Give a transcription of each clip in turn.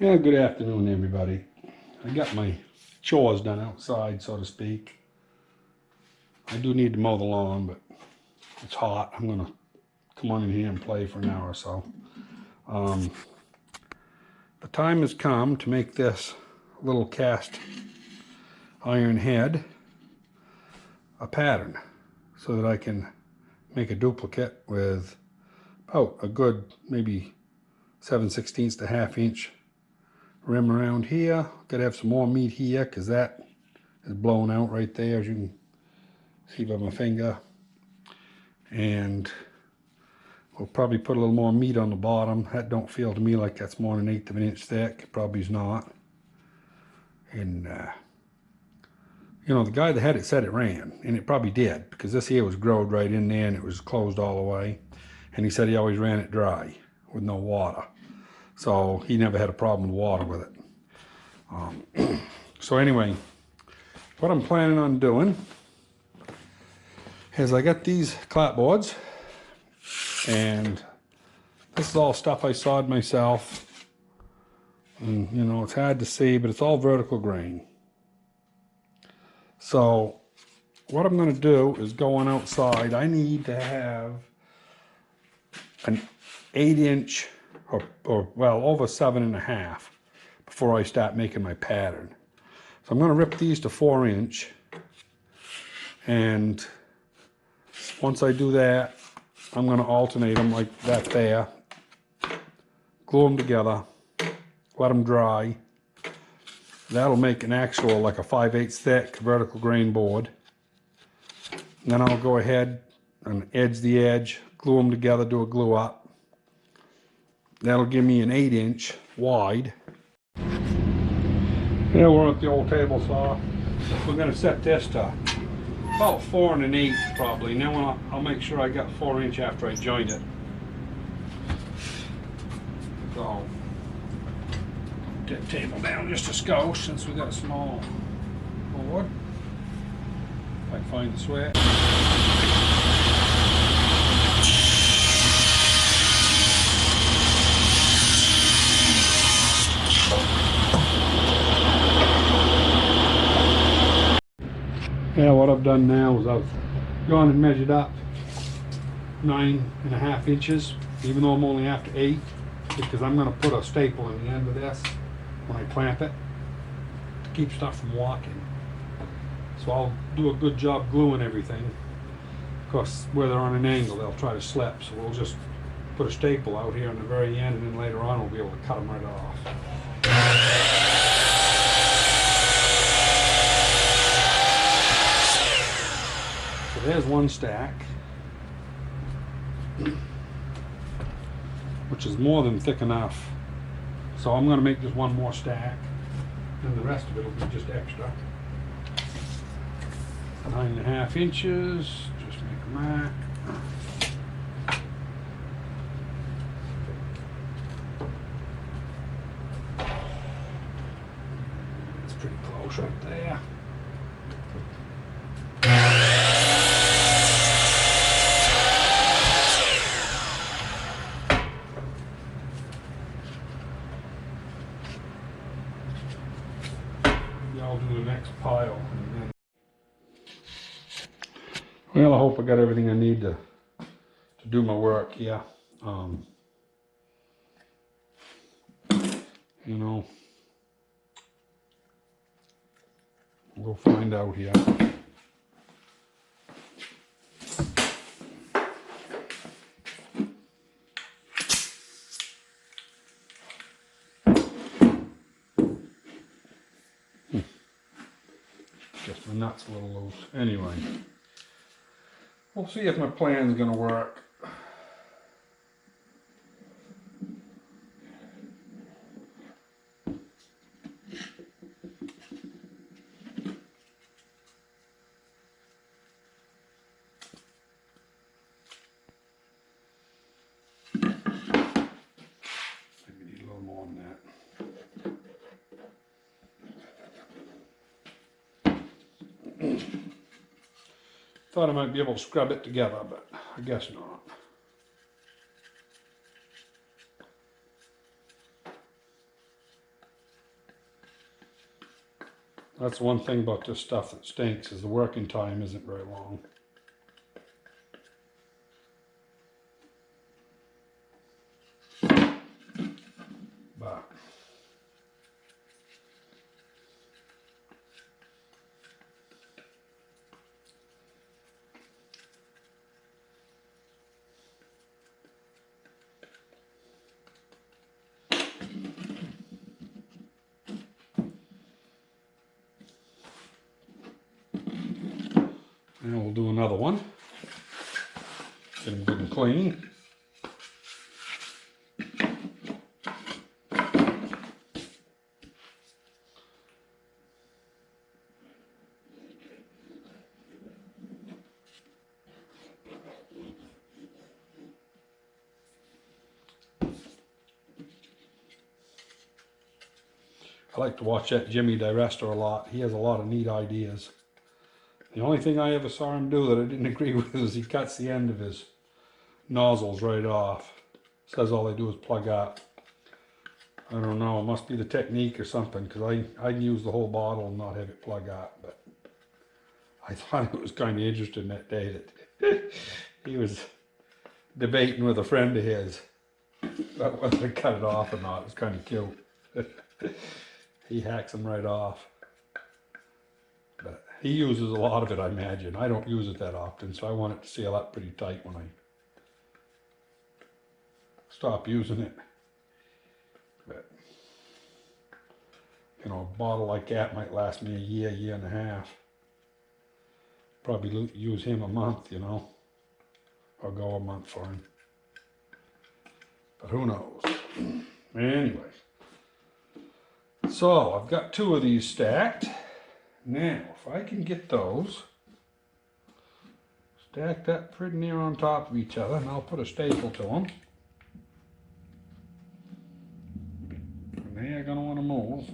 Yeah, good afternoon, everybody. I got my chores done outside, so to speak. I do need to mow the lawn, but it's hot. I'm gonna come on in here and play for an hour or so. The time has come to make this little cast iron head a pattern so that I can make a duplicate with about a good maybe 7/16 to ½ inch rim around here. Gotta have some more meat here because that is blown out right there, as you can see by my finger. And we'll probably put a little more meat on the bottom. That don't feel to me like that's more than 1/8 of an inch thick. It probably is not. And you know, the guy that had it said it ran, and it probably did, because this here was growed right in there and it was closed all the way. And he said he always ran it dry with no water, so he never had a problem with water with it. So anyway, what I'm planning on doing is I got these clapboards, and this is all stuff I sawed myself. And you know, it's hard to see, but it's all vertical grain. So what I'm going to do is go on outside. I need to have an 8-inch or well, over 7.5 before I start making my pattern. So I'm going to rip these to 4-inch, and once I do that, I'm going to alternate them like that there, glue them together, let them dry. That'll make an actual, like a 5/8 thick vertical grain board. And then I'll go ahead and edge the edge, glue them together, do a glue up. That'll give me an 8-inch wide. Yeah, we're at the old table saw. We're going to set this to about 4 1/8 probably. Now I'll make sure I got 4-inch after I joint it. So, put that table down just a skosh since we got a small board. If I can find the switch. Yeah, what I've done now is I've gone and measured up 9.5 inches, even though I'm only after 8, because I'm going to put a staple in the end of this when I clamp it to keep stuff from walking. So I'll do a good job gluing everything. Of course, where they're on an angle, they'll try to slip, so we'll just put a staple out here in the very end, and then later on we'll be able to cut them right off. So there's one stack, which is more than thick enough. So I'm going to make just one more stack, and the rest of it will be just extra. 9.5 inches, just make a mark. It's pretty close right there. I'll do the next pile. And then... Well, I hope I got everything I need to do my work here. You know, we'll find out here. Guess my nut's a little loose. Anyway, we'll see if my plan's gonna work. Maybe need a little more than that. Thought I might be able to scrub it together, but I guess not. That's one thing about this stuff that stinks, is the working time isn't very long. But now we'll do another one. Get them good and clean. I like to watch that Jimmy DiResta a lot. He has a lot of neat ideas. The only thing I ever saw him do that I didn't agree with is he cuts the end of his nozzles right off. Says all they do is plug up. I don't know, it must be the technique or something, because I'd use the whole bottle and not have it plug up. But I thought it was kind of interesting that day that he was debating with a friend of his about whether to cut it off or not. It was kind of cute. He hacks them right off. But he uses a lot of it, I imagine. I don't use it that often, so I want it to seal up pretty tight when I stop using it. But, you know, a bottle like that might last me a year, year and a half. Probably use him a month, you know, or go a month for him. But who knows? Anyway, so I've got 2 of these stacked. Now, if I can get those stacked up pretty near on top of each other, and I'll put a staple to them. And they are going to want to move.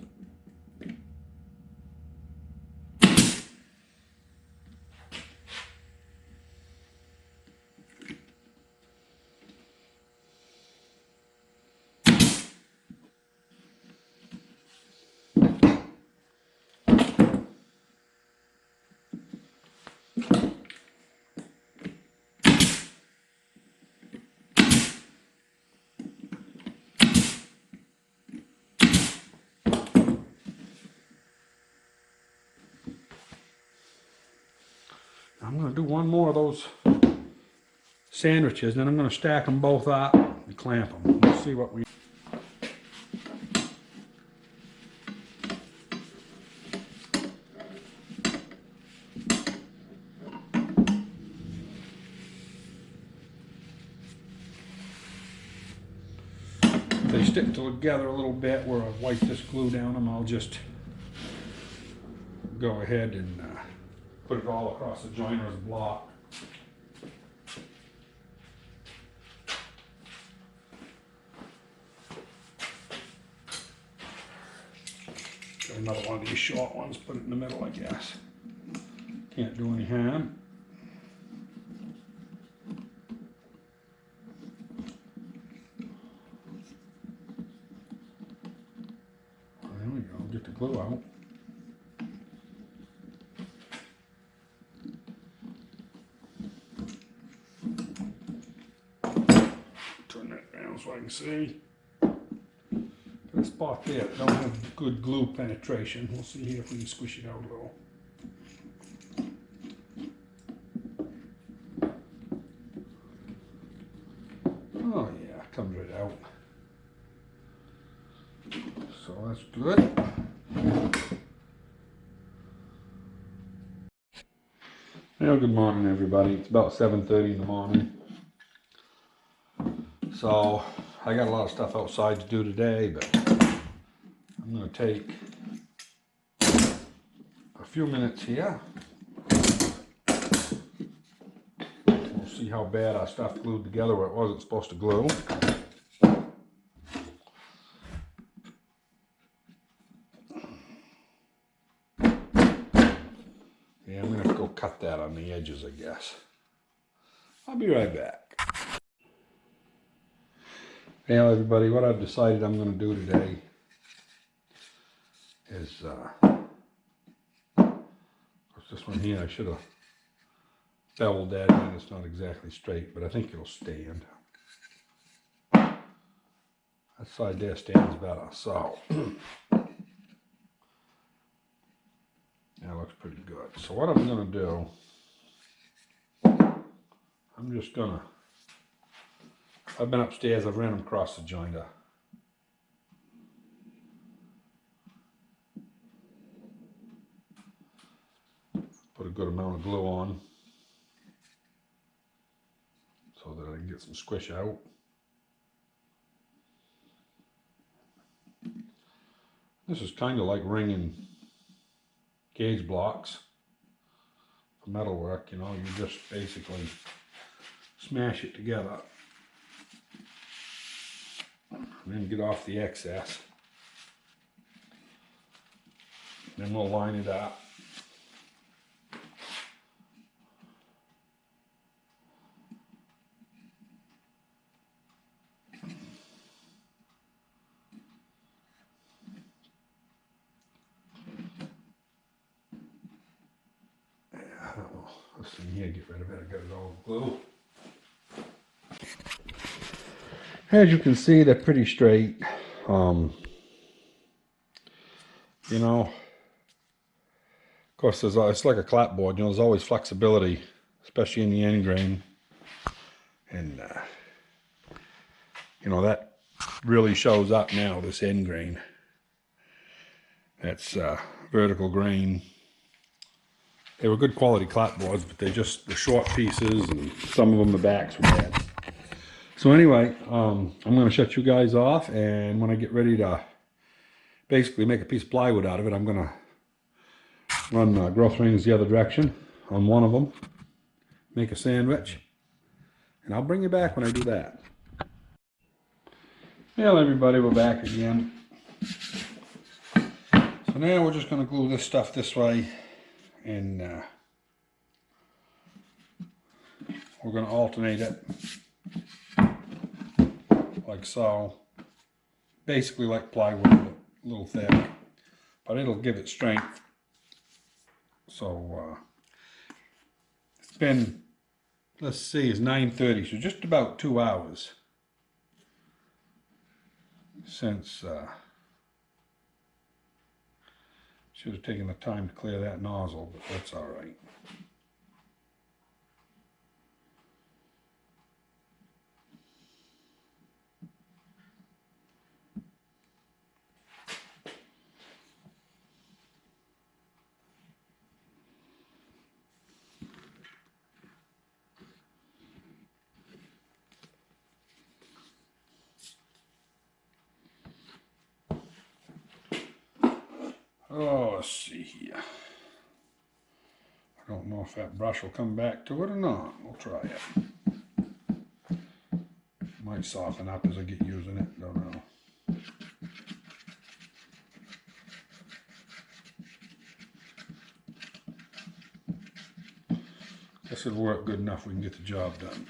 I'm going to do one more of those sandwiches, then I'm going to stack them both up and clamp them. We'll see what we... If they stick together a little bit where I've wiped this glue down them, I'll just go ahead and put it all across the joiner's block. Got another one of these short ones, put it in the middle, I guess. Can't do any harm. There we go, get the glue out. Turn that down so I can see. Got a spot there that don't have good glue penetration. We'll see here if we can squish it out a little. Oh yeah, it comes right out. So that's good. Well, good morning everybody. It's about 7:30 in the morning. So I got a lot of stuff outside to do today, but I'm going to take a few minutes here. We'll see how bad our stuff glued together where it wasn't supposed to glue. Yeah, I'm going to have to go cut that on the edges, I guess. I'll be right back. Well, everybody, what I've decided I'm going to do today is This one here, I should have beveled that in. It's not exactly straight, but I think it'll stand. That side there stands better, so that looks pretty good. So what I'm gonna do, I'm just gonna, I've been upstairs, I've ran them across the jointer. Put a good amount of glue on so that I can get some squish out. This is kind of like ringing gauge blocks for metalwork, you know, you just basically smash it together and then get off the excess. Then we'll line it up. This thing here, get rid of it, I got it all glue. As you can see, they're pretty straight. You know, of course, it's like a clapboard, you know, there's always flexibility, especially in the end grain. And, you know, that really shows up now, this end grain. That's vertical grain. They were good quality clapboards, but they just, the short pieces and some of them the backs were bad. So anyway, I'm going to shut you guys off, and when I get ready to basically make a piece of plywood out of it, I'm going to run growth rings the other direction on one of them, make a sandwich, and I'll bring you back when I do that. Well, everybody, we're back again. So now we're just going to glue this stuff this way, and we're going to alternate it like so. Basically like plywood, but a little thick, but it'll give it strength. So it's been, let's see, it's 9:30, so just about 2 hours since should have taken the time to clear that nozzle, but that's all right. Oh, let's see here. I don't know if that brush will come back to it or not. We'll try it. Might soften up as I get using it. Don't know. Guess it'll work good enough we can get the job done.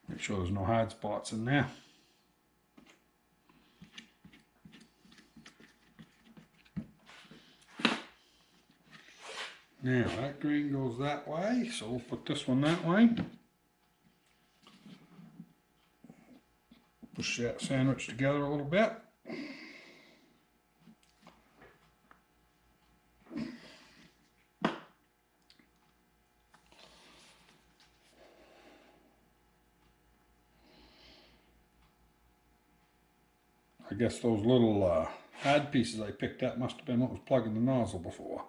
Make sure there's no hard spots in there. Now that green goes that way, so we'll put this one that way. Push that sandwich together a little bit. I guess those little hard pieces I picked up must have been what was plugging the nozzle before.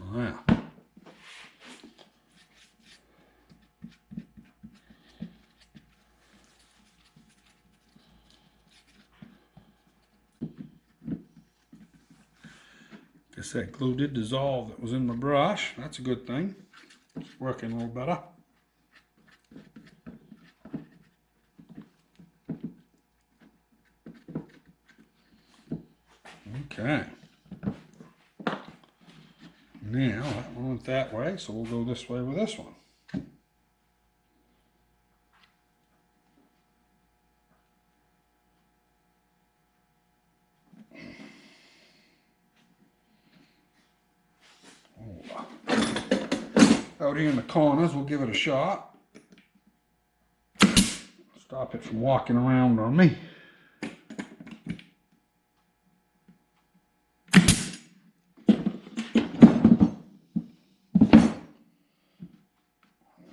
Oh, yeah. Guess that glue did dissolve that was in my brush. That's a good thing. It's working a little better. Okay. Now that one went that way, so we'll go this way with this one. Out here in the corners, we'll give it a shot. Stop it from walking around on me.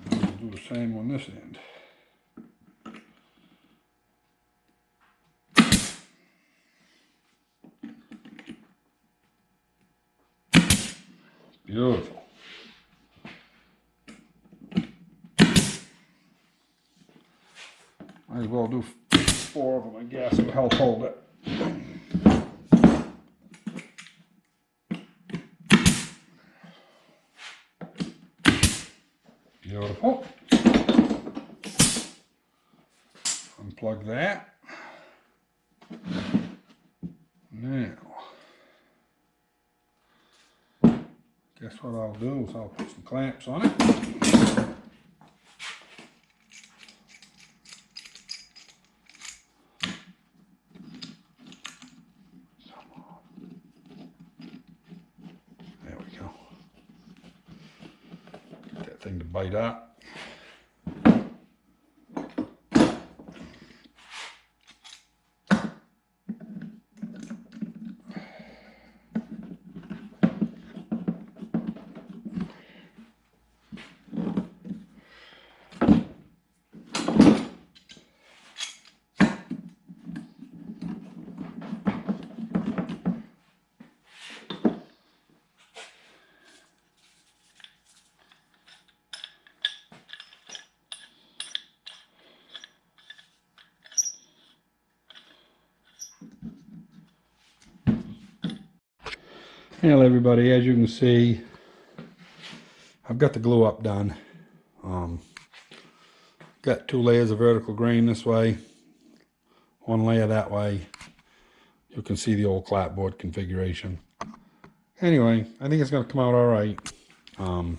We'll do the same on this end. Beautiful. Might as well do 4 of them, I guess, it'll help hold it. Beautiful. Unplug that. Now, guess what I'll do is I'll put some clamps on it. There we go. Get that thing to bite up. Well, everybody, as you can see, I've got the glue up done. Got 2 layers of vertical grain this way, 1 layer that way. You can see the old clapboard configuration. Anyway, I think it's going to come out all right. So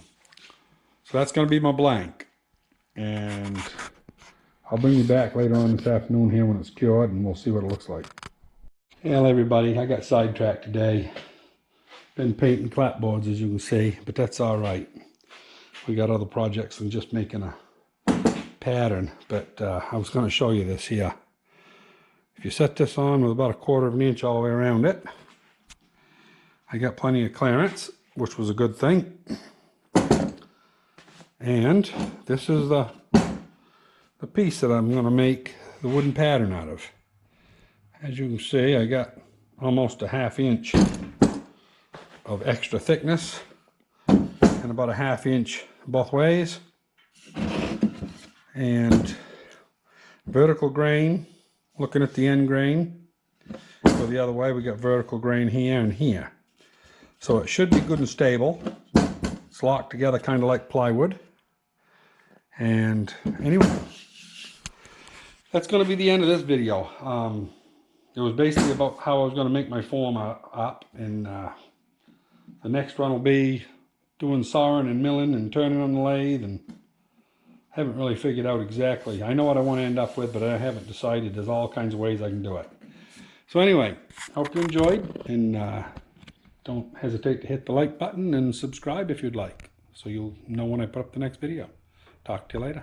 that's going to be my blank. And I'll bring you back later on this afternoon here when it's cured, and we'll see what it looks like. Well, everybody, I got sidetracked today. Been painting clapboards, as you can see, but that's all right. We got other projects than just making a pattern, but I was going to show you this here. If you set this on with about 1/4 of an inch all the way around it, I got plenty of clearance, which was a good thing. And this is the piece that I'm going to make the wooden pattern out of. As you can see, I got almost 1/2 inch of extra thickness and about 1/2 inch both ways, and vertical grain. Looking at the end grain, go the other way, we got vertical grain here and here, so it should be good and stable. It's locked together kind of like plywood. And anyway, that's going to be the end of this video. It was basically about how I was going to make my form up, and the next one will be doing sawing and milling and turning on the lathe, and I haven't really figured out exactly. I know what I want to end up with, but I haven't decided. There's all kinds of ways I can do it. So anyway, hope you enjoyed, and don't hesitate to hit the like button and subscribe if you'd like, so you'll know when I put up the next video. Talk to you later.